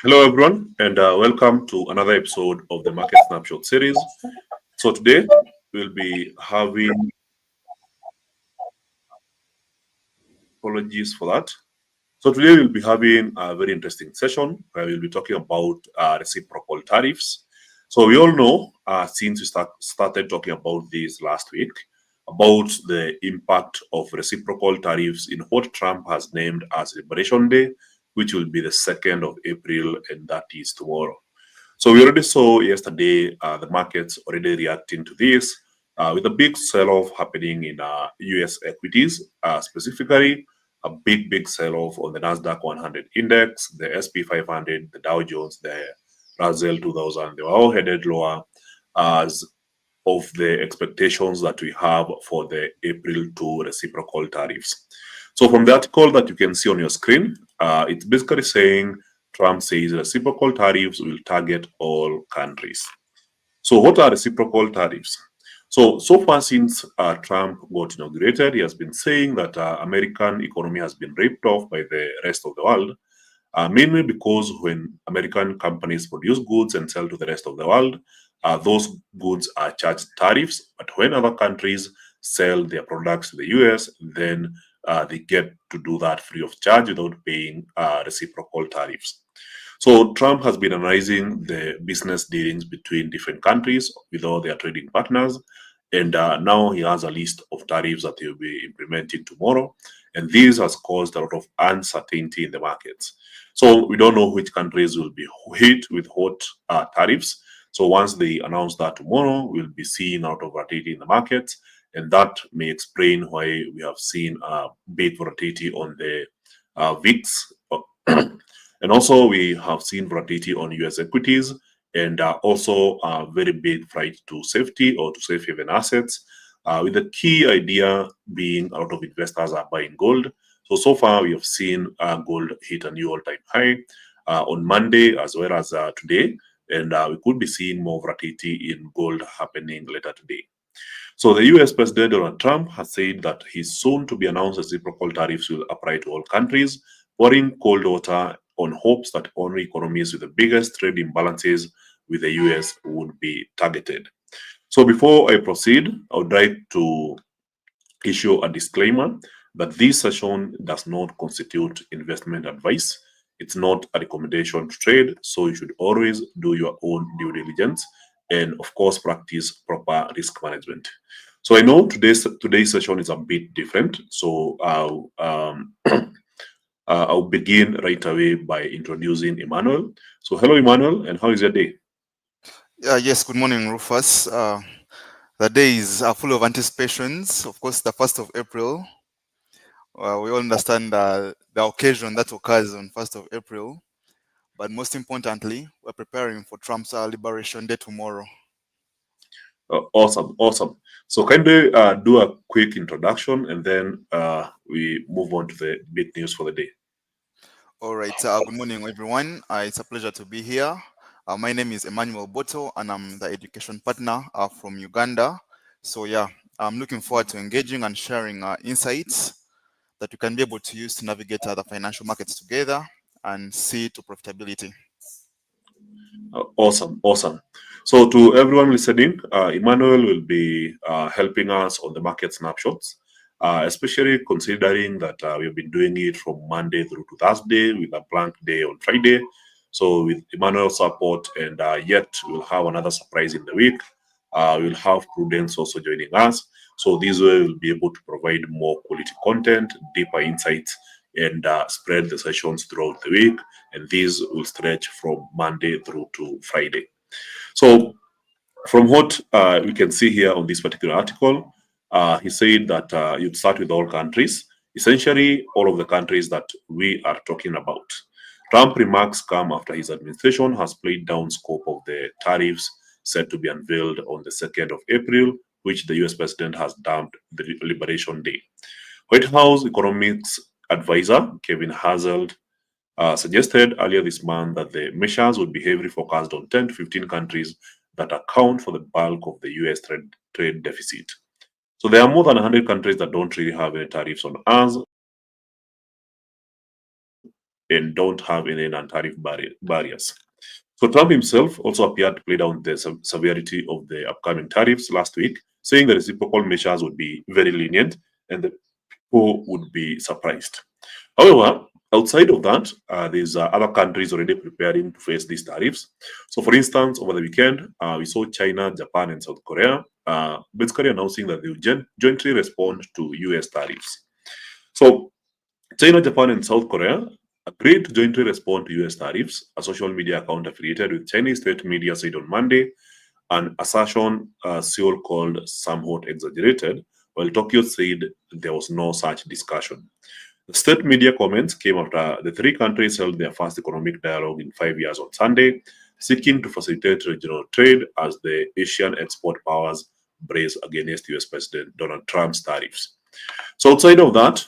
Hello, everyone, and welcome to another episode of the Market Snapshot series. So, today we'll be having apologies for that. So, today we'll be having a very interesting session where we'll be talking about reciprocal tariffs. So, we all know since we started talking about this last week about the impact of reciprocal tariffs in what Trump has named as Liberation Day, which will be the 2nd of April, and that is tomorrow. So we already saw yesterday the markets already reacting to this with a big sell-off happening in US equities, specifically a big sell-off on the Nasdaq 100 index, the SP 500, the Dow Jones, the Russell 2000. They were all headed lower as of the expectations that we have for the April 2 reciprocal tariffs. So from the article that you can see on your screen, it's basically saying Trump says reciprocal tariffs will target all countries. So what are reciprocal tariffs? So far since Trump got inaugurated, he has been saying that American economy has been ripped off by the rest of the world, mainly because when American companies produce goods and sell to the rest of the world, those goods are charged tariffs. But when other countries sell their products to the US, then they get to do that free of charge without paying reciprocal tariffs. So Trump has been analyzing the business dealings between different countries with all their trading partners, and now he has a list of tariffs that he'll be implementing tomorrow, and this has caused a lot of uncertainty in the markets. So we don't know which countries will be hit with what tariffs. So once they announce that tomorrow, we'll be seeing a lot of volatility in the markets, and that may explain why we have seen big volatility on the VIX. And also, we have seen volatility on US equities and also a very big flight to safety or to safe haven assets, with the key idea being a lot of investors are buying gold. So far, we have seen gold hit a new all-time high on Monday as well as today, and we could be seeing more volatility in gold happening later today. So the US President Donald Trump has said that his soon to be announced reciprocal tariffs will apply to all countries, pouring cold water on hopes that only economies with the biggest trade imbalances with the US would be targeted. So before I proceed, I would like to issue a disclaimer that this session does not constitute investment advice. It's not a recommendation to trade, so you should always do your own due diligence and, of course, practice proper risk management. So I know today's session is a bit different, so I'll begin right away by introducing Emmanuel. So hello, Emmanuel, and how is your day? Yes, good morning, Rufus. The days are full of anticipations. Of course, the 1st of April. We all understand the occasion that occurs on 1st of April. But most importantly, we're preparing for Trump's Liberation Day tomorrow. Awesome. So can we do a quick introduction and then we move on to the big news for the day? All right. Good morning, everyone. It's a pleasure to be here. My name is Emmanuel Boto, and I'm the education partner from Uganda. So, yeah, I'm looking forward to engaging and sharing insights that you can be able to use to navigate the financial markets together and see to profitability. Awesome. So to everyone listening, Emmanuel will be helping us on the market snapshots, especially considering that we've been doing it from Monday through to Thursday with a blank day on Friday. So with Emmanuel's support, and yet we'll have another surprise in the week. We'll have Prudence also joining us. So this way we'll be able to provide more quality content, deeper insights, and spread the sessions throughout the week. And these will stretch from Monday through to Friday. So from what we can see here on this particular article, he said that you'd start with all countries, essentially all of the countries that we are talking about. Trump remarks come after his administration has played down scope of the tariffs set to be unveiled on the 2nd of April, which the US president has dubbed the Liberation Day. White House economics advisor Kevin Hazel suggested earlier this month that the measures would be heavily focused on 10 to 15 countries that account for the bulk of the US trade deficit. So there are more than 100 countries that don't really have any tariffs on us. and don't have any non-tariff barriers. So Trump himself also appeared to play down the severity of the upcoming tariffs last week, saying the reciprocal measures would be very lenient and the people would be surprised. However, outside of that, there's other countries already preparing to face these tariffs. So, for instance, over the weekend, we saw China, Japan, and South Korea basically announcing that they will jointly respond to US tariffs. So, China, Japan, and South Korea agreed to jointly respond to US tariffs. A social media account affiliated with Chinese state media said on Monday, an assertion Seoul called somewhat exaggerated, while Tokyo said there was no such discussion. The state media comments came after the three countries held their first economic dialogue in 5 years on Sunday, seeking to facilitate regional trade as the Asian export powers brace against US President Donald Trump's tariffs. So outside of that,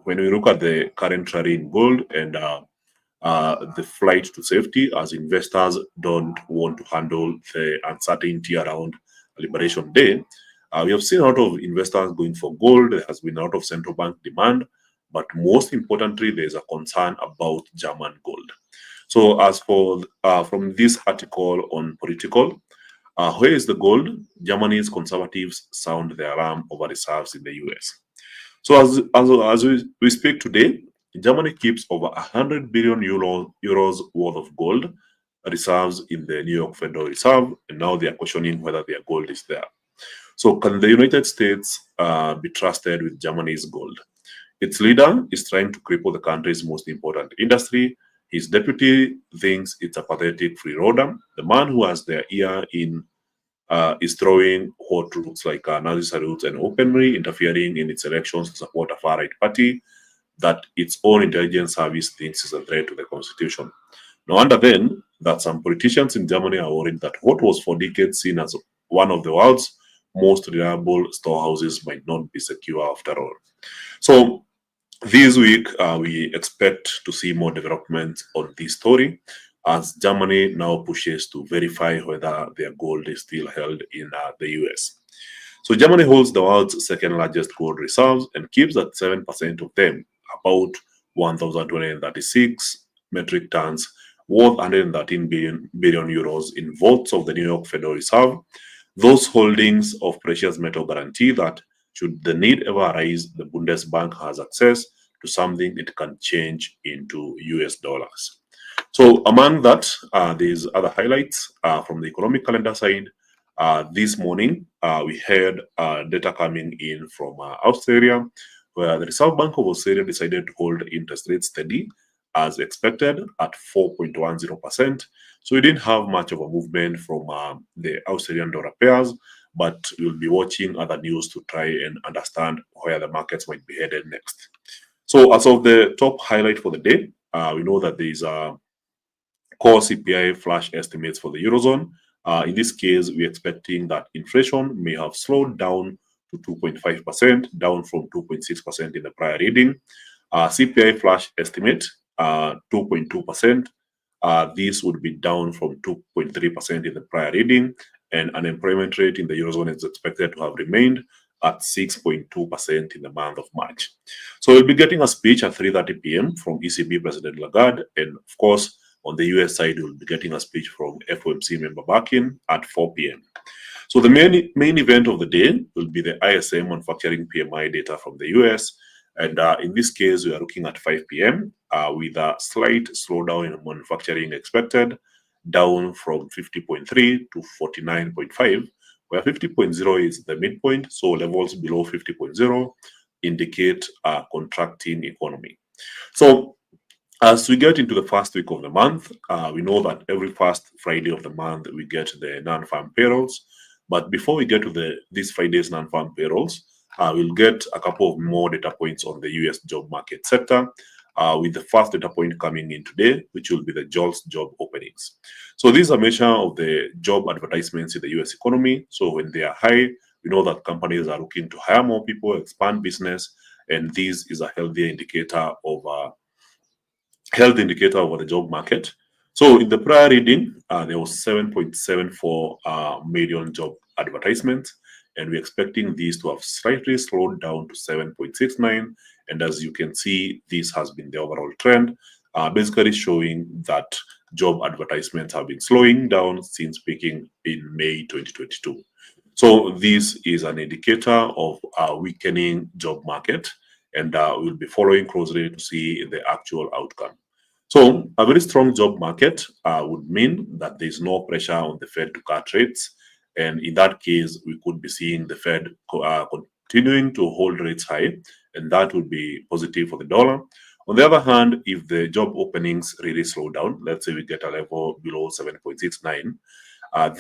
when we look at the current rally in gold and the flight to safety, as investors don't want to handle the uncertainty around Liberation Day, we have seen a lot of investors going for gold. There has been a lot of central bank demand, but most importantly, there's a concern about German gold. So as for from this article on Political, where is the gold? Germany's conservatives sound the alarm over reserves in the US. So as we speak today, Germany keeps over 100 billion euros worth of gold reserves in the New York Federal Reserve, and now they are questioning whether their gold is there. So can the United States be trusted with Germany's gold? Its leader is trying to cripple the country's most important industry. His deputy thinks it's a pathetic freeloader. The man who has their ear in is throwing hot roots like Nazi salutes and openly interfering in its elections to support a far-right party that its own intelligence service thinks is a threat to the constitution. No wonder then that some politicians in Germany are worried that what was for decades seen as one of the world's most reliable storehouses might not be secure after all. So this week, we expect to see more development on this story as Germany now pushes to verify whether their gold is still held in the US. So Germany holds the world's second largest gold reserves and keeps at 7% of them, about 1,236 metric tons, worth 113 billion euros in vaults of the New York Federal Reserve. Those holdings of precious metal guarantee that should the need ever arise, the Bundesbank has access to something it can change into US dollars. So among that, there's other highlights from the economic calendar side. This morning, we had data coming in from Australia, where the Reserve Bank of Australia decided to hold interest rates steady as expected at 4.10%. So we didn't have much of a movement from the Australian dollar pairs, but we'll be watching other news to try and understand where the markets might be headed next. So as of the top highlight for the day, we know that there is a core CPI flash estimates for the Eurozone. In this case, we're expecting that inflation may have slowed down to 2.5%, down from 2.6% in the prior reading. CPI flash estimate, 2.2%. This would be down from 2.3% in the prior reading, and unemployment rate in the Eurozone is expected to have remained at 6.2% in the month of March. So we'll be getting a speech at 3:30 p.m. from ECB President Lagarde, and of course, on the US side, we'll be getting a speech from FOMC member Bakin at 4 p.m. So the main event of the day will be the ISM manufacturing PMI data from the US. And in this case, we are looking at 5 p.m. With a slight slowdown in manufacturing expected, down from 50.3 to 49.5, where 50.0 is the midpoint. So levels below 50.0 indicate a contracting economy. So as we get into the first week of the month, we know that every first Friday of the month, we get the non-farm payrolls. But before we get to this Friday's non-farm payrolls, we'll get a couple of more data points on the US job market sector, with the first data point coming in today, which will be the JOLTS job openings. So this is a measure of the job advertisements in the US economy. So when they are high, we know that companies are looking to hire more people, expand business, and this is a healthy indicator of the job market. So in the prior reading, there was 7.74 million job advertisements, and we're expecting these to have slightly slowed down to 7.69, And as you can see, this has been the overall trend, basically showing that job advertisements have been slowing down since peaking in May 2022. So this is an indicator of a weakening job market, and we'll be following closely to see the actual outcome. So a very strong job market would mean that there's no pressure on the Fed to cut rates. And in that case, we could be seeing the Fed continuing to hold rates high, and that would be positive for the dollar. On the other hand, if the job openings really slow down, let's say we get a level below 7.69,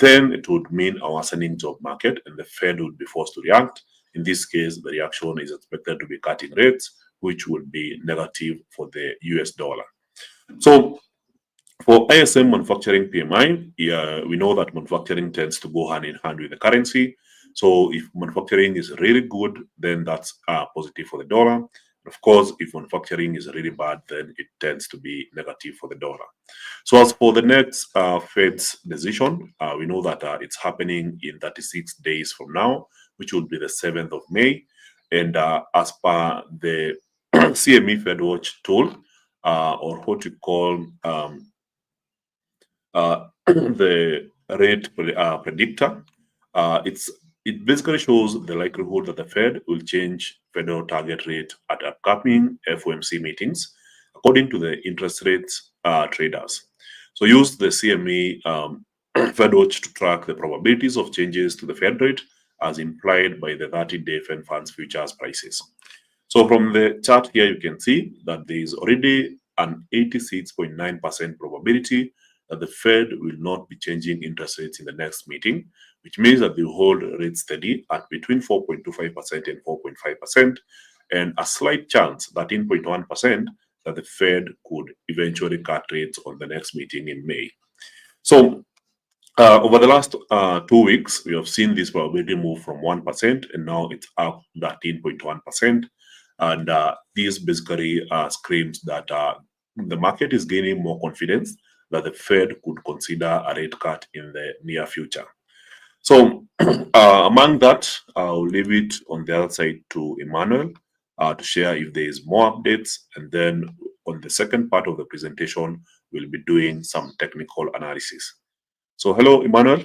then it would mean a worsening job market, and the Fed would be forced to react. In this case, the reaction is expected to be cutting rates, which would be negative for the US dollar. So for ISM manufacturing PMI, we know that manufacturing tends to go hand in hand with the currency. So if manufacturing is really good, then that's positive for the dollar. Of course, if manufacturing is really bad, then it tends to be negative for the dollar. So as for the next Fed's decision, we know that it's happening in 36 days from now, which will be the 7th of May. And as per the CME FedWatch tool, or what you call the rate predictor, it basically shows the likelihood that the Fed will change federal target rate at upcoming FOMC meetings according to the interest rates traders. So use the CME FedWatch to track the probabilities of changes to the Fed rate as implied by the 30-day Fed funds futures prices. So from the chart here, you can see that there is already an 86.9% probability that the Fed will not be changing interest rates in the next meeting, which means that they will hold rates steady at between 4.25% and 4.5%, and a slight chance, 13.1%, that the Fed could eventually cut rates on the next meeting in May. So over the last 2 weeks, we have seen this probability move from 1%, and now it's up 13.1%. And this basically screams that the market is gaining more confidence that the Fed could consider a rate cut in the near future. So among that, I'll leave it on the other side to Emmanuel to share if there is more updates. And then on the second part of the presentation, we'll be doing some technical analysis. So hello, Emmanuel.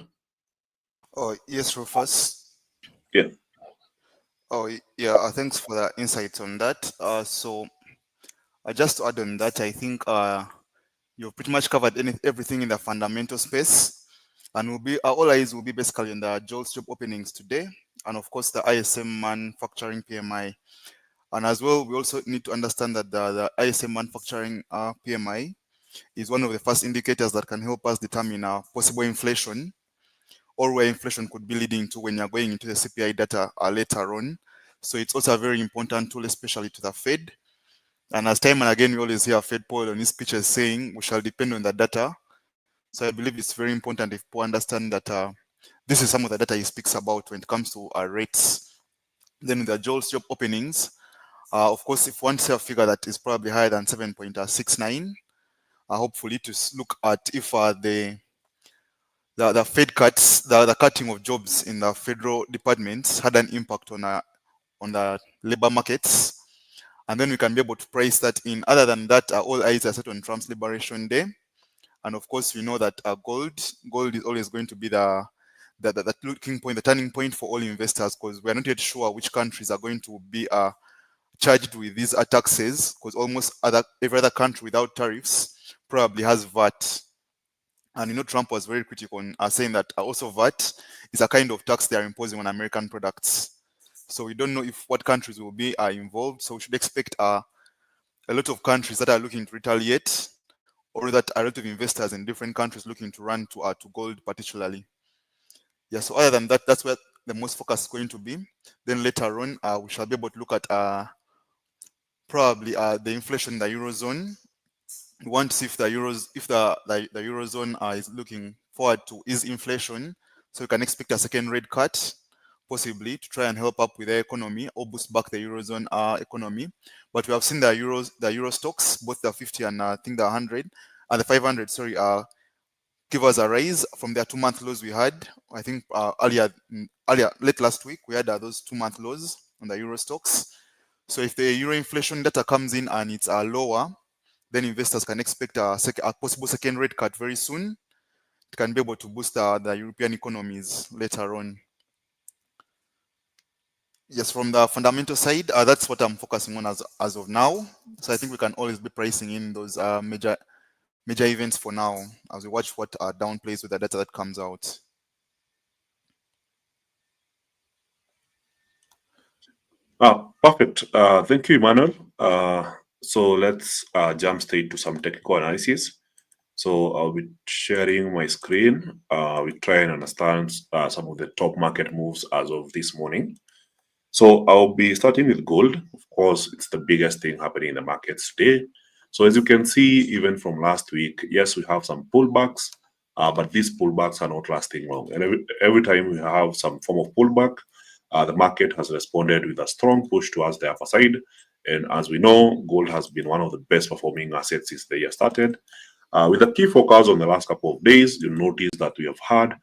Oh, yes, Rufus. Yeah. Oh, yeah, thanks for the insights on that. So just to add on that, I think you've pretty much covered everything in the fundamental space, and all eyes will be basically on the JOLTS job openings today, and of course the ISM manufacturing PMI. And as well, we also need to understand that the ISM manufacturing PMI is one of the first indicators that can help us determine possible inflation, or where inflation could be leading to when you're going into the CPI data later on. So it's also a very important tool, especially to the Fed. And as time and again, we always hear Fed Powell on his speeches saying we shall depend on the data. So I believe it's very important if people understand that this is some of the data he speaks about when it comes to rates. Then with the JOLTS job openings, of course, if one sees a figure that is probably higher than 7.69, hopefully to look at if the Fed cuts, the cutting of jobs in the federal departments had an impact on the labor markets. And then we can be able to price that in. Other than that, all eyes are set on Trump's Liberation Day. And of course, we know that gold is always going to be the looking point, the turning point for all investors, because we're not yet sure which countries are going to be charged with these taxes, because almost every other country without tariffs probably has VAT. And Trump was very critical on saying that also VAT is a kind of tax they are imposing on American products. So we don't know what countries will be involved. So we should expect a lot of countries that are looking to retaliate, or that a lot of investors in different countries looking to run to gold particularly. Yeah, so other than that, that's where the most focus is going to be. Then later on, we shall be able to look at probably the inflation in the Eurozone. We want to see if the Eurozone is looking forward to ease inflation. So we can expect a second rate cut, possibly to try and help up with the economy or boost back the Eurozone economy. But we have seen the Euro stocks, both the 50 and I think the 100, and the 500, sorry, give us a rise from their 2-month lows we had. I think earlier, late last week, we had those 2-month lows on the Euro stocks. So if the euro inflation data comes in and it's lower, then investors can expect a possible second rate cut very soon. It can be able to boost the European economies later on. Yes, from the fundamental side, that's what I'm focusing on as of now. So I think we can always be pricing in those major events for now as we watch what downplays with the data that comes out. Perfect. Thank you, Emmanuel. So let's jump straight to some technical analysis. So I'll be sharing my screen. We try and understand some of the top market moves as of this morning. So I'll be starting with gold. Of course, it's the biggest thing happening in the markets today. So as you can see, even from last week, yes, we have some pullbacks, but these pullbacks are not lasting long. And every time we have some form of pullback, the market has responded with a strong push towards the upper side. And as we know, gold has been one of the best performing assets since the year started. With a key focus on the last couple of days, you'll notice that we have had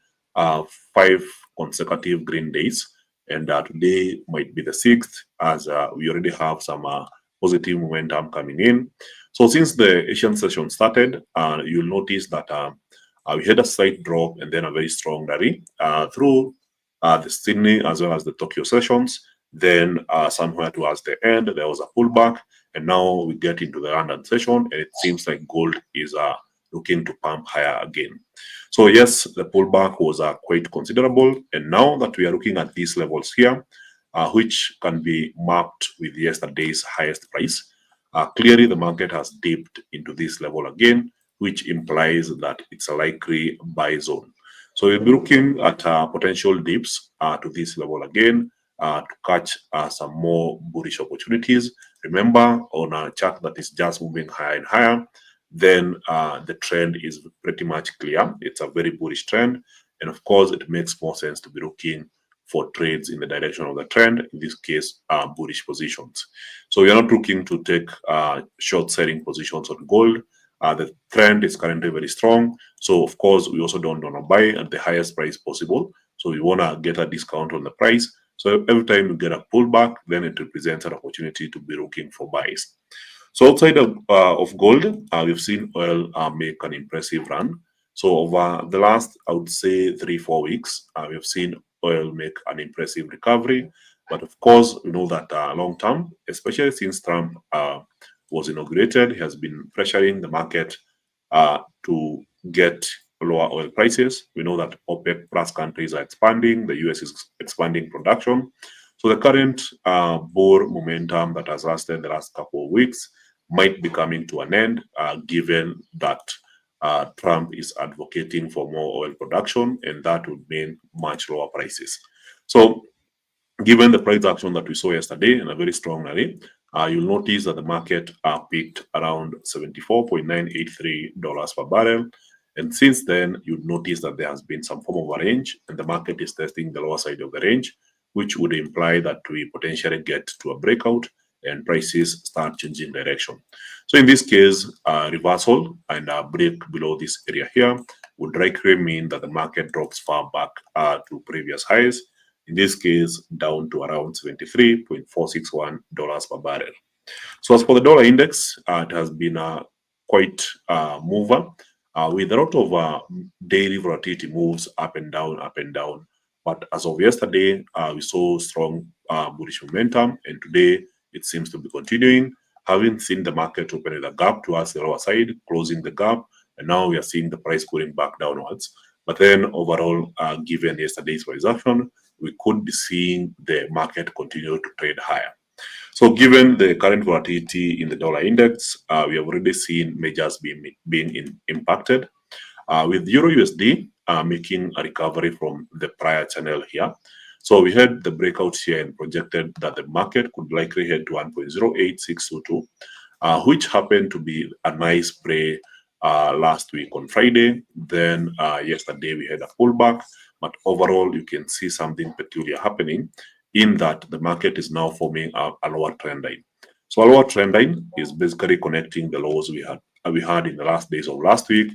5 consecutive green days, and today might be the 6th, as we already have some positive momentum coming in. So since the Asian session started, you'll notice that we had a slight drop and then a very strong rally through the Sydney as well as the Tokyo sessions. Then somewhere towards the end, there was a pullback, and now we get into the London session, and it seems like gold is looking to pump higher again. So yes, the pullback was quite considerable, and now that we are looking at these levels here, which can be marked with yesterday's highest price, clearly the market has dipped into this level again, which implies that it's a likely buy zone. So we'll be looking at potential dips to this level again to catch some more bullish opportunities. Remember, on a chart that is just moving higher and higher, then the trend is pretty much clear. It's a very bullish trend. And of course, it makes more sense to be looking for trades in the direction of the trend, in this case, bullish positions. So we are not looking to take short selling positions on gold. The trend is currently very strong. So of course, we also don't want to buy at the highest price possible. So we want to get a discount on the price. So every time you get a pullback, then it represents an opportunity to be looking for buys. So outside of gold, we've seen oil make an impressive run. So over the last, I would say, 3-4 weeks, we've seen oil make an impressive recovery. But of course, we know that long term, especially since Trump was inaugurated, he has been pressuring the market to get lower oil prices. We know that OPEC plus countries are expanding. The US is expanding production. So the current bull momentum that has lasted the last couple of weeks might be coming to an end, given that Trump is advocating for more oil production, and that would mean much lower prices. So given the price action that we saw yesterday in a very strong rally, you'll notice that the market peaked around $74.983 per barrel. And since then, you'll notice that there has been some form of a range, and the market is testing the lower side of the range, which would imply that we potentially get to a breakout and prices start changing direction. So in this case, reversal and a break below this area here would likely mean that the market drops far back to previous highs. In this case, down to around $73.461 per barrel. So as for the dollar index, it has been quite a mover with a lot of daily volatility moves up and down, up and down. But as of yesterday, we saw strong bullish momentum, and today it seems to be continuing. Having seen the market open with a gap towards the lower side, closing the gap, and now we are seeing the price going back downwards. But then overall, given yesterday's price action, we could be seeing the market continue to trade higher. So given the current volatility in the dollar index, we have already seen majors being impacted, with Euro USD making a recovery from the prior channel here. So we had the breakout here and projected that the market could likely head to 1.08622, which happened to be a nice play last week on Friday. Then yesterday we had a pullback, but overall you can see something peculiar happening in that the market is now forming a lower trend line. So a lower trend line is basically connecting the lows we had in the last days of last week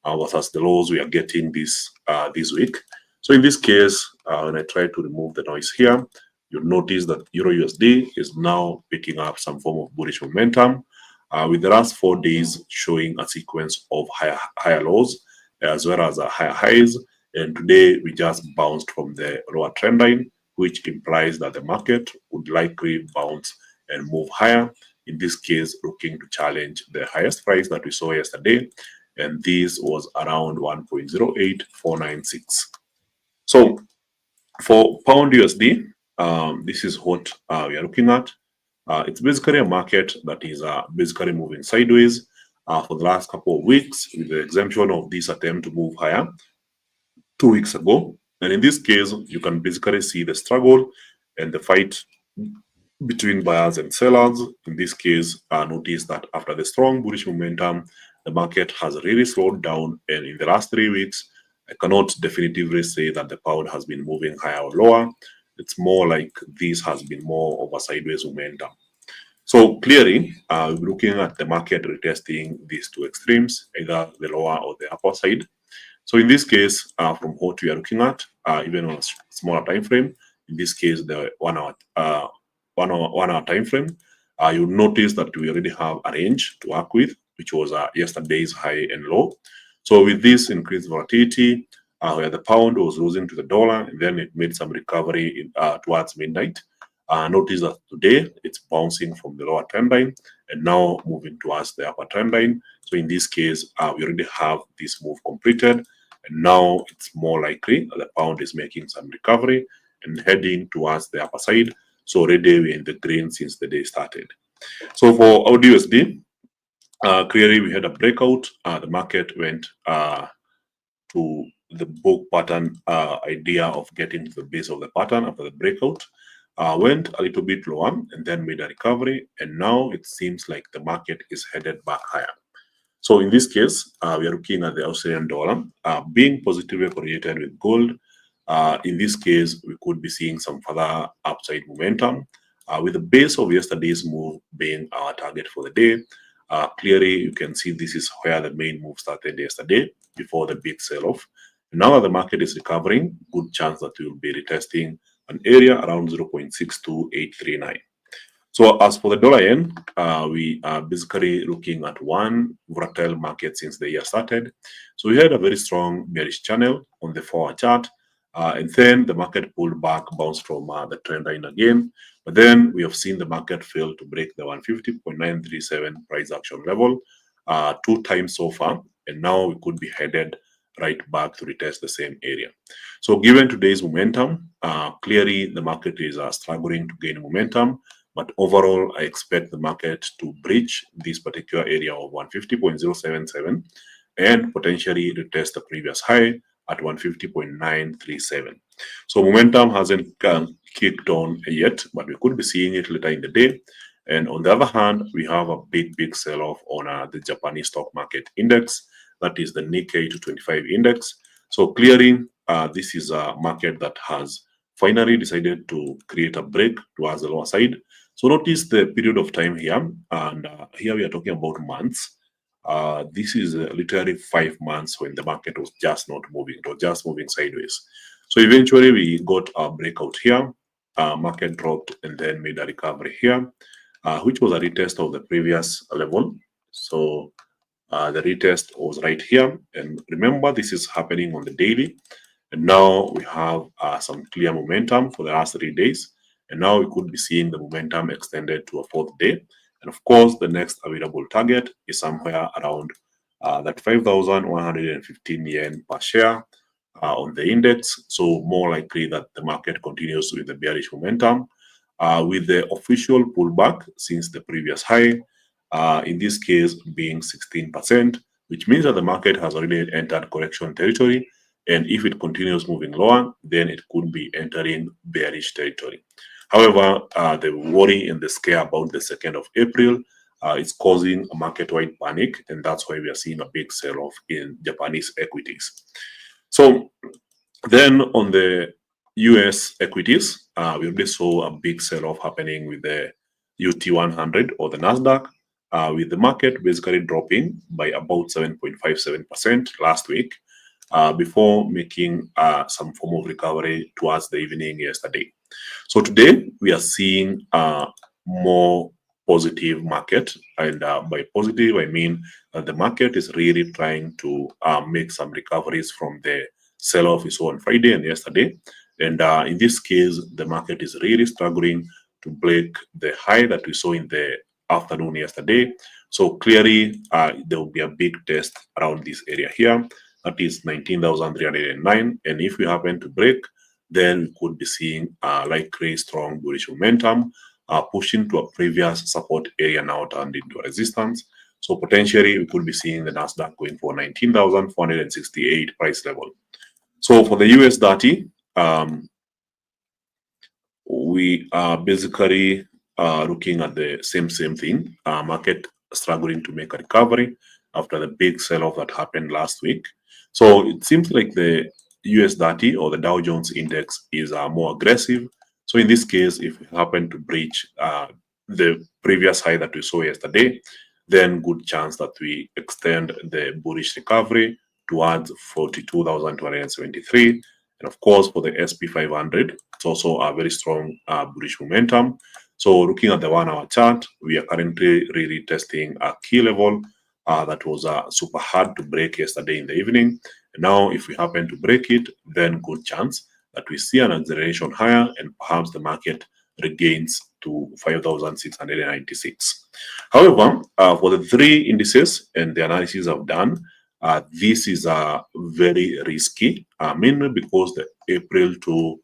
versus the lows we are getting this week. So in this case, when I try to remove the noise here, you'll notice that Euro USD is now picking up some form of bullish momentum, with the last 4 days showing a sequence of higher lows as well as higher highs. And today we just bounced from the lower trend line, which implies that the market would likely bounce and move higher. In this case, looking to challenge the highest price that we saw yesterday, and this was around 1.08496. So for pound USD, this is what we are looking at. It's basically a market that is basically moving sideways for the last couple of weeks, with the exemption of this attempt to move higher 2 weeks ago. And in this case, you can basically see the struggle and the fight between buyers and sellers. In this case, notice that after the strong bullish momentum, the market has really slowed down. And in the last 3 weeks, I cannot definitively say that the pound has been moving higher or lower. It's more like this has been more of a sideways momentum. So clearly, we're looking at the market retesting these two extremes, either the lower or the upper side. So in this case, from what we are looking at, even on a smaller time frame, in this case, the 1 hour time frame, you'll notice that we already have a range to work with, which was yesterday's high and low. So with this increased volatility, where the pound was losing to the dollar, and then it made some recovery towards midnight. Notice that today it's bouncing from the lower trend line and now moving towards the upper trend line. So in this case, we already have this move completed, and now it's more likely that the pound is making some recovery and heading towards the upper side. So already we're in the green since the day started. So for AUD USD, clearly we had a breakout. The market went to the bulk pattern idea of getting to the base of the pattern after the breakout. Went a little bit lower and then made a recovery, and now it seems like the market is headed back higher. So in this case, we are looking at the Australian dollar being positively correlated with gold. In this case, we could be seeing some further upside momentum, with the base of yesterday's move being our target for the day. Clearly, you can see this is where the main move started yesterday before the big sell-off. Now that the market is recovering, good chance that we will be retesting an area around 0.62839. So as for the dollar yen, we are basically looking at one volatile market since the year started. So we had a very strong bearish channel on the 4-hour chart, and then the market pulled back, bounced from the trend line again. But then we have seen the market fail to break the 150.937 price action level 2 times so far, and now we could be headed right back to retest the same area. So given today's momentum, clearly the market is struggling to gain momentum, but overall I expect the market to breach this particular area of 150.077 and potentially retest the previous high at 150.937. So momentum hasn't kicked on yet, but we could be seeing it later in the day. And on the other hand, we have a big sell-off on the Japanese stock market index. That is the Nikkei 225 index. So clearly, this is a market that has finally decided to create a break towards the lower side. So notice the period of time here, and here we are talking about months. This is literally 5 months when the market was just not moving, it was just moving sideways. So eventually we got a breakout here, market dropped and then made a recovery here, which was a retest of the previous level. So the retest was right here, and remember this is happening on the daily, and now we have some clear momentum for the last 3 days, and now we could be seeing the momentum extended to a 4th day. And of course the next available target is somewhere around that 5,115 yen per share on the index. So more likely that the market continues with the bearish momentum, with the official pullback since the previous high, in this case being 16%, which means that the market has already entered correction territory, and if it continues moving lower, then it could be entering bearish territory. However, the worry and the scare about the 2nd of April is causing a market-wide panic, and that's why we are seeing a big sell-off in Japanese equities. So then on the US equities, we already saw a big sell-off happening with the UT100 or the Nasdaq, with the market basically dropping by about 7.57% last week, before making some form of recovery towards the evening yesterday. So today we are seeing a more positive market, and by positive I mean the market is really trying to make some recoveries from the sell-off we saw on Friday and yesterday. And in this case, the market is really struggling to break the high that we saw in the afternoon yesterday. So clearly, there will be a big test around this area here. That is 19,309. And if we happen to break, then we could be seeing likely strong bullish momentum, pushing to a previous support area now turned into a resistance. So potentially, we could be seeing the Nasdaq going for 19,468 price level. So for the US 30, we are basically looking at the same thing. Market struggling to make a recovery after the big sell-off that happened last week. So it seems like the US 30 or the Dow Jones Index is more aggressive. So in this case, if we happen to breach the previous high that we saw yesterday, then good chance that we extend the bullish recovery towards 42,273. And of course, for the SP500, it's also a very strong bullish momentum. So looking at the 1 hour chart, we are currently really testing a key level that was super hard to break yesterday in the evening. And now, if we happen to break it, then good chance that we see an acceleration higher and perhaps the market regains to 5,696. However, for the three indices and the analysis I've done, this is very risky, mainly because the April to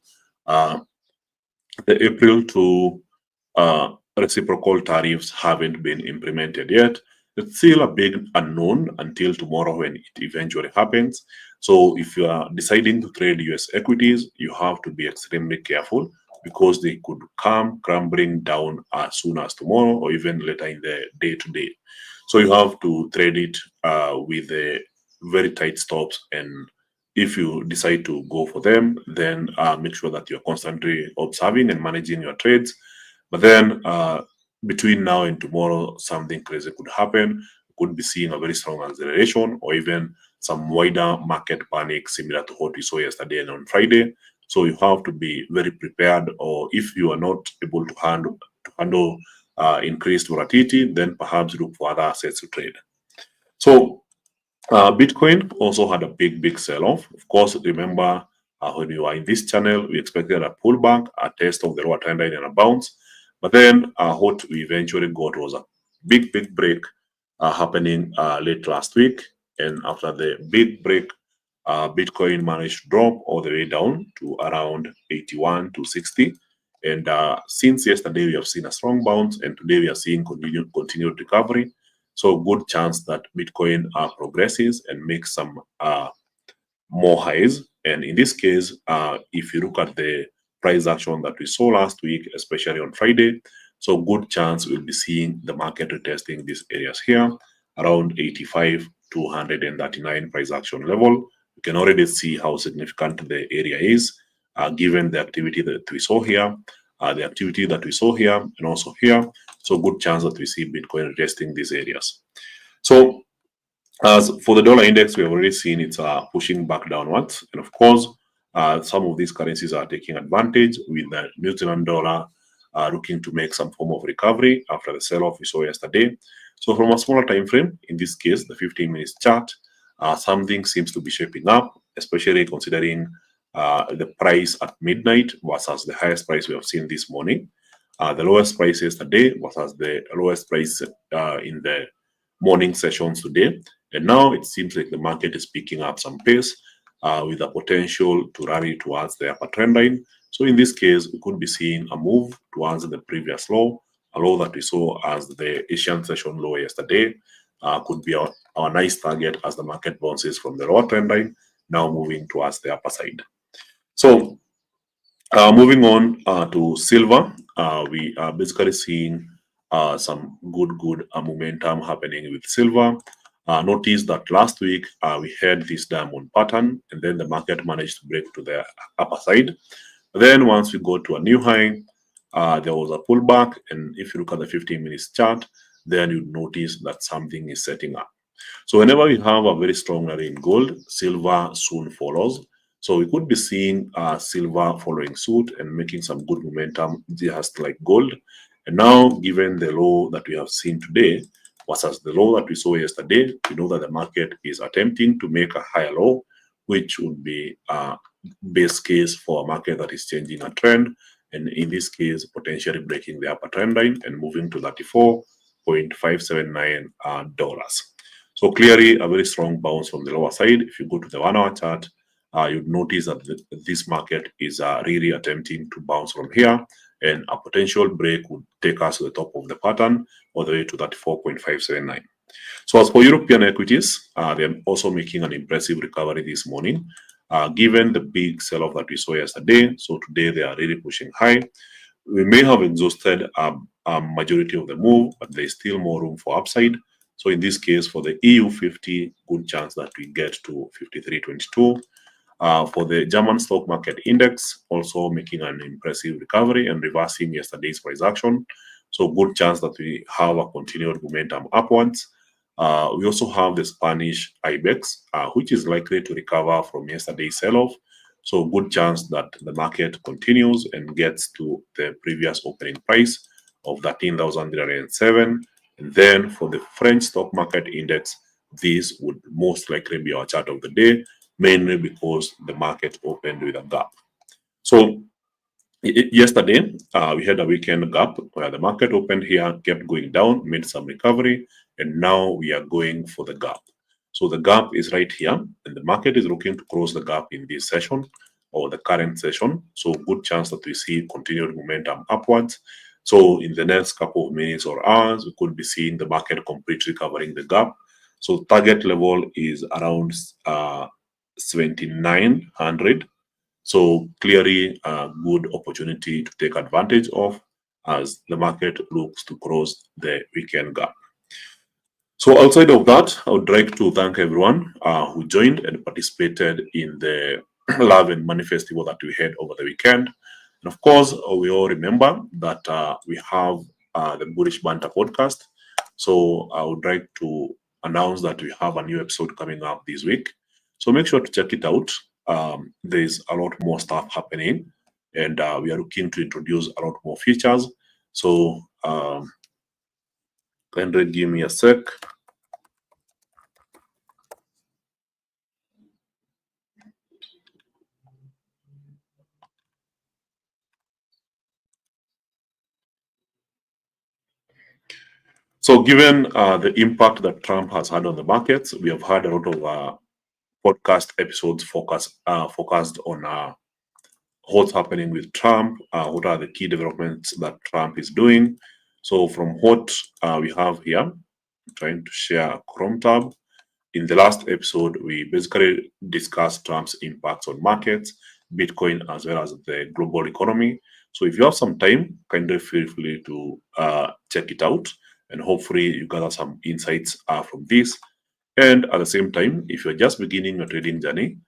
reciprocal tariffs haven't been implemented yet. It's still a big unknown until tomorrow when it eventually happens. So if you are deciding to trade US equities, you have to be extremely careful because they could come crumbling down as soon as tomorrow or even later in the day today. So you have to trade it with a very tight stops, and if you decide to go for them, then make sure that you're constantly observing and managing your trades. But then between now and tomorrow, something crazy could happen. We could be seeing a very strong acceleration or even some wider market panic similar to what we saw yesterday and on Friday. So you have to be very prepared, or if you are not able to handle increased volatility, then perhaps look for other assets to trade. So Bitcoin also had a big sell-off. Of course, remember when we were in this channel, we expected a pullback, a test of the lower trend line and a bounce. But then what we eventually got was a big break happening late last week. And after the big break, Bitcoin managed to drop all the way down to around 81 to 60. And since yesterday, we have seen a strong bounce, and today we are seeing continued recovery. So good chance that Bitcoin progresses and makes some more highs. And in this case, if you look at the price action that we saw last week, especially on Friday, so good chance we'll be seeing the market retesting these areas here around 85 to 139 price action level. You can already see how significant the area is, given the activity that we saw here, and also here. So good chance that we see Bitcoin retesting these areas. So as for the dollar index, we have already seen it's pushing back downwards. And of course, some of these currencies are taking advantage, with the New Zealand dollar looking to make some form of recovery after the sell-off we saw yesterday. So from a smaller time frame, in this case, the 15 minutes chart, something seems to be shaping up, especially considering the price at midnight versus the highest price we have seen this morning. The lowest price yesterday versus the lowest price in the morning sessions today. And now it seems like the market is picking up some pace with a potential to rally towards the upper trend line. So in this case, we could be seeing a move towards the previous low, a low that we saw as the Asian session low yesterday. Could be our nice target as the market bounces from the lower trend line, now moving towards the upper side. So moving on to silver, we are basically seeing some good momentum happening with silver. Notice that last week we had this diamond pattern, and then the market managed to break to the upper side. Then once we go to a new high, there was a pullback, and if you look at the 15 minutes chart, then you notice that something is setting up. So whenever we have a very strong rally in gold, silver soon follows. So we could be seeing silver following suit and making some good momentum, just like gold. And now, given the low that we have seen today versus the low that we saw yesterday, we know that the market is attempting to make a higher low, which would be a base case for a market that is changing a trend. And in this case, potentially breaking the upper trend line and moving to $34.579. So clearly a very strong bounce from the lower side. If you go to the 1 hour chart, you'd notice that this market is really attempting to bounce from here, and a potential break would take us to the top of the pattern all the way to 34.579. So as for European equities, they're also making an impressive recovery this morning, given the big sell-off that we saw yesterday. So today they are really pushing high. We may have exhausted a majority of the move, but there's still more room for upside. So in this case, for the EU 50, good chance that we get to 53.22. For the German stock market index, also making an impressive recovery and reversing yesterday's price action. So good chance that we have a continued momentum upwards. We also have the Spanish IBEX, which is likely to recover from yesterday's sell-off. So good chance that the market continues and gets to the previous opening price of 13,007. And then for the French stock market index, this would most likely be our chart of the day, mainly because the market opened with a gap. So yesterday, we had a weekend gap where the market opened here, kept going down, made some recovery, and now we are going for the gap. So the gap is right here, and the market is looking to close the gap in this session or the current session. So good chance that we see continued momentum upwards. So in the next couple of minutes or hours, we could be seeing the market completely covering the gap. So target level is around 7,900. So clearly a good opportunity to take advantage of as the market looks to close the weekend gap. So outside of that, I would like to thank everyone who joined and participated in the Love and Money Festival that we had over the weekend. And of course, we all remember that we have the Bullish Banter podcast. So I would like to announce that we have a new episode coming up this week. So make sure to check it out. There's a lot more stuff happening, and we are looking to introduce a lot more features. So kindly give me a sec. So given the impact that Trump has had on the markets, we have had a lot of podcast episodes focused on what's happening with Trump, what are the key developments that Trump is doing. So from what we have here, I'm trying to share a Chrome tab. In the last episode, we basically discussed Trump's impacts on markets, Bitcoin, as well as the global economy. So if you have some time, kindly feel free to check it out, and hopefully you gather some insights from this. And at the same time, if you're just beginning your trading journey,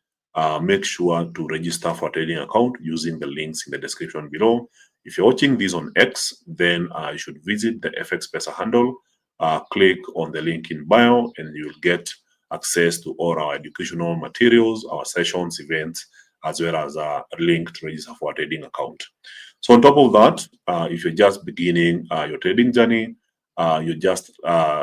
make sure to register for a trading account using the links in the description below. If you're watching this on X, then you should visit the FX Pesa handle, click on the link in bio, and you'll get access to all our educational materials, our sessions, events, as well as a link to register for a trading account. So on top of that, if you're just beginning your trading journey, you're just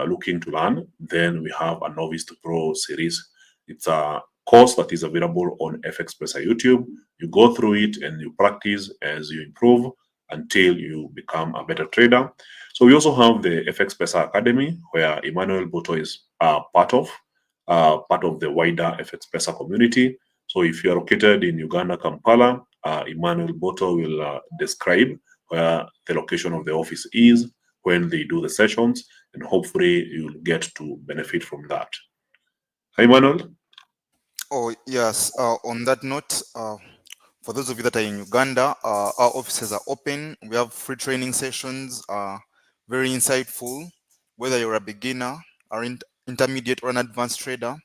looking to learn, then we have a Novice to Pro series. It's a course that is available on FX Pesa YouTube. You go through it and you practice as you improve until you become a better trader. So we also have the FX Pesa Academy, where Emmanuel Boto is part of the wider FX Pesa community. So if you're located in Uganda, Kampala, Emmanuel Boto will describe where the location of the office is, when they do the sessions, and hopefully you'll get to benefit from that. Hi, Emmanuel. Oh, yes. On that note, for those of you that are in Uganda, our offices are open. We have free training sessions, very insightful. Whether you're a beginner or intermediate or an advanced trader,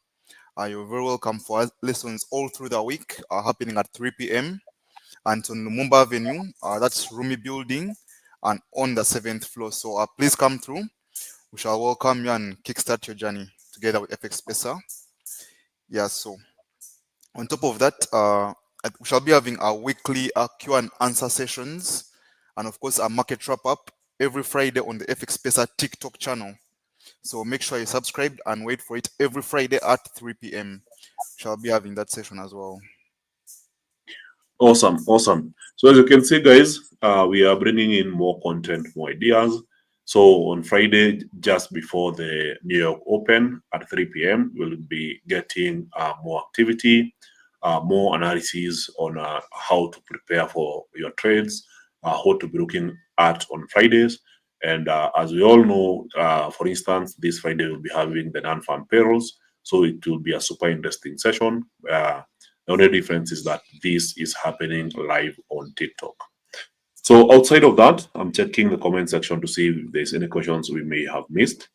you're very welcome for lessons all through the week, happening at 3 p.m. and on Lumumba Avenue. That's Rumi Building and on the 7th floor. So please come through. We shall welcome you and kickstart your journey together with FX Pesa. Yeah, so On top of that, we shall be having our weekly Q and answer sessions, and of course our market wrap up every Friday on the FX Spacer TikTok channel. So make sure you subscribe and wait for it every Friday at 3 p.m. Shall be having that session as well. Awesome, awesome. So as you can see, guys, we are bringing in more content, more ideas. So on Friday, just before the New York Open at 3 p.m., we'll be getting more activity, more analysis on how to prepare for your trades, what to be looking at on Fridays. And as we all know, for instance, this Friday we'll be having the non-farm payrolls. So it will be a super interesting session. The only difference is that this is happening live on TikTok. So outside of that, I'm checking the comment section to see if there's any questions we may have missed.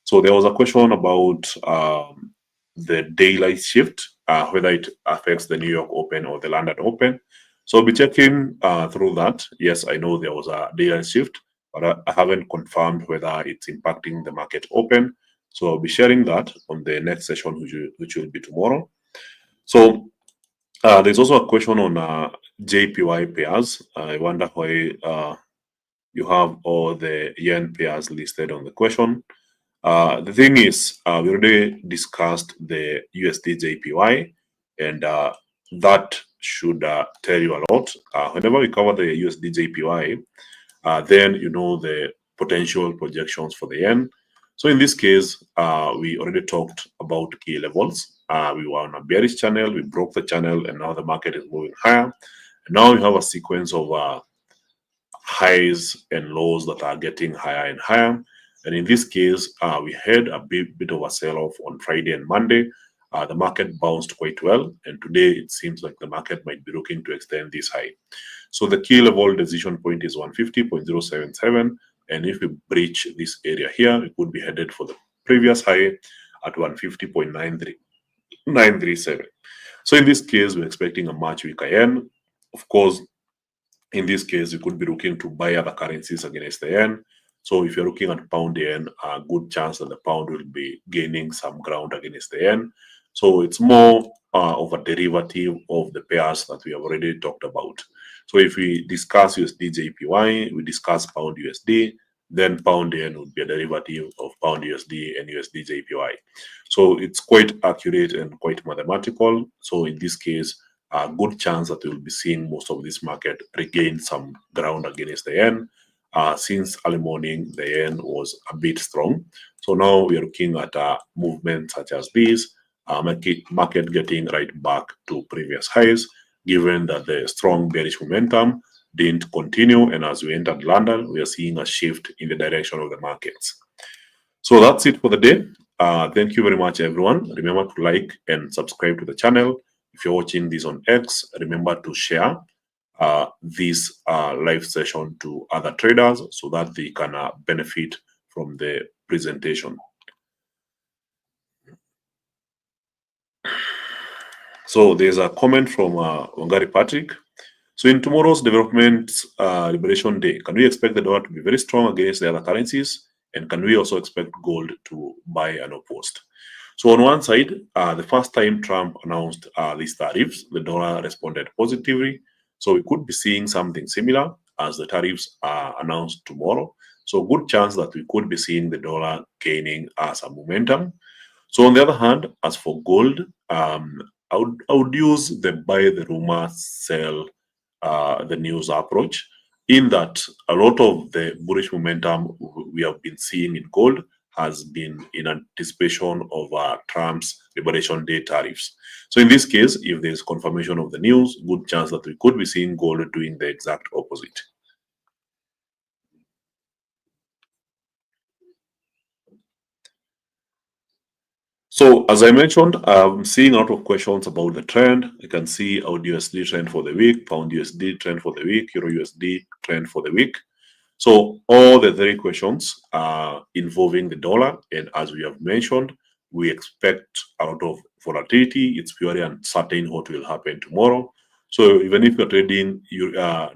So there was a question about the daylight shift, whether it affects the New York Open or the London Open. So I'll be checking through that. Yes, I know there was a daylight shift, but I haven't confirmed whether it's impacting the market open. So I'll be sharing that on the next session, which will be tomorrow. So there's also a question on JPY pairs. I wonder why you have all the yen pairs listed on the question. The thing is, we already discussed the USD JPY, and that should tell you a lot. Whenever we cover the USD JPY, then you know the potential projections for the yen. So in this case, we already talked about key levels. We were on a bearish channel, we broke the channel, and now the market is moving higher. And now we have a sequence of highs and lows that are getting higher and higher. And in this case, we had a bit of a sell-off on Friday and Monday. The market bounced quite well, and today it seems like the market might be looking to extend this high. So the key level decision point is 150.077, and if we breach this area here, we could be headed for the previous high at 150.937. So in this case, we're expecting a much weaker yen. Of course, in this case, you could be looking to buy other currencies against the yen. So if you're looking at pound yen, a good chance that the pound will be gaining some ground against the yen. So it's more of a derivative of the pairs that we have already talked about. So if we discuss USD JPY, we discuss pound USD, then pound yen would be a derivative of pound USD and USD JPY. So it's quite accurate and quite mathematical. So in this case, a good chance that we will be seeing most of this market regain some ground against the yen. Since early morning, the yen was a bit strong. So now we are looking at a movement such as this, market getting right back to previous highs, given that the strong bearish momentum didn't continue. And as we entered London, we are seeing a shift in the direction of the markets. So that's it for the day. Thank you very much, everyone. Remember to like and subscribe to the channel. If you're watching this on X, remember to share this live session to other traders so that they can benefit from the presentation. So there's a comment from Wangari Patrick. So in tomorrow's Development Liberation Day, can we expect the dollar to be very strong against the other currencies? And can we also expect gold to buy and opposed? So on one side, the first time Trump announced these tariffs, the dollar responded positively. So we could be seeing something similar as the tariffs are announced tomorrow. So good chance that we could be seeing the dollar gaining some momentum. So on the other hand, as for gold, I would use the buy the rumor, sell the news approach, in that a lot of the bullish momentum we have been seeing in gold has been in anticipation of Trump's Liberation Day tariffs. So in this case, if there's confirmation of the news, good chance that we could be seeing gold doing the exact opposite. So as I mentioned, I'm seeing a lot of questions about the trend. You can see our USD trend for the week, pound USD trend for the week, Euro USD trend for the week. So all the three questions are involving the dollar, and as we have mentioned, we expect a lot of volatility. It's purely uncertain what will happen tomorrow. So even if you're trading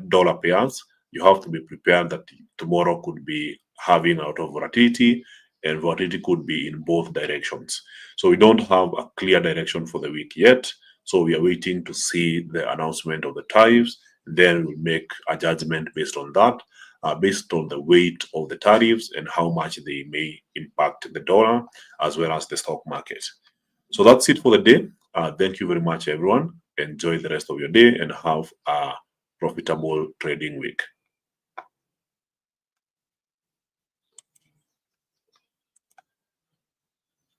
dollar pairs, you have to be prepared that tomorrow could be having a lot of volatility, and volatility could be in both directions. So we don't have a clear direction for the week yet, So we are waiting to see the announcement of the tariffs. Then we'll make a judgment based on that, based on the weight of the tariffs and how much they may impact the dollar as well as the stock market. So that's it for the day. Thank you very much, everyone. Enjoy the rest of your day and have a profitable trading week.